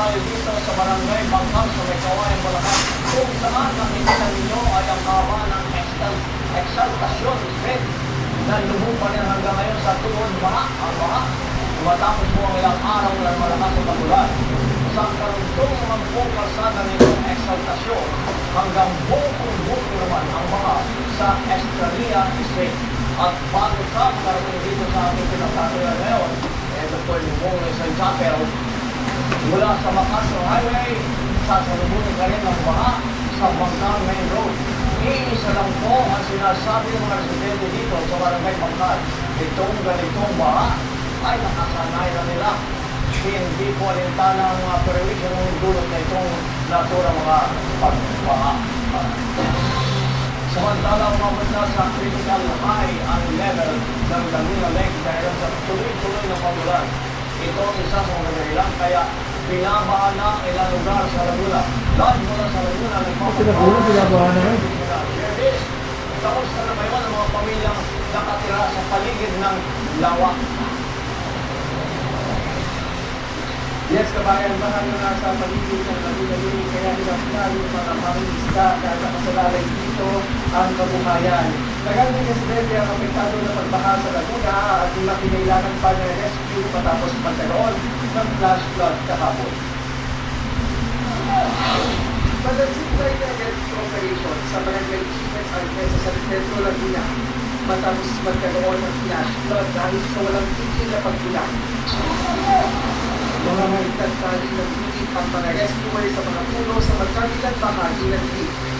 tayo dito sa Barangay Bangkang sa May Kawayan, Bulacan, kung saan nakikita ninyo ay ang haba ng exaltasyon event na lubog pa rin hanggang ngayon sa tuon ang baha. Matapos po ang ilang araw ng malakas na pagulan. Sa karugtong mga buong kalsada nitong exaltasyon hanggang buong naman ang baha sa Estrella Street. At bago ka makarating dito sa ating pinagtatuloy ngayon, ito po yung buong San Chapel, mula sa Macasio Highway, sasalubungin ka rin ng baha sa Bangkang Main Road. Iisa lang po ang sinasabi ng mga residente dito sa Barangay Bangkang. Itong ganitong baha ay nakasanay na nila. Hindi po alintana ang mga perwisyon ng dulot na itong natura mga pagbaha. Samantala, umabot na sa critical high ang level ng Laguna Lake dahil sa tuloy-tuloy na pagulan. Ito ang isa sa mga dahilan kaya binabaha na ilang lugar sa Laguna. Lahat mula sa Laguna, binabaha na rin. Kamusta na ngayon ang mga pamilyang nakatira sa paligid ng lawa? Yes, kabayan, marami na sa paligid ng Laguna Lake, kaya nilapnal yung mga maraming isda na nakasalalay dito ang kabuhayan. Nagandang residente ang apektado na pagbaha sa Laguna at kinailangan pa ng rescue matapos magkaroon ng flash flood kahapon. Madansin tayo ng rescue operation sa barangay Chiefs Arquesa sa Metro Laguna matapos magkaroon ng flash flood dahil sa walang tigil na pagkulang. Mga maitagtali ng unit ang mga rescuer sa mga puno sa magkabilang bahagi ng lake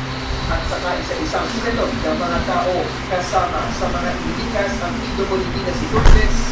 at saka isa-isang sinalog ng mga tao kasama sa mga ilikas ang PWD na si Lourdes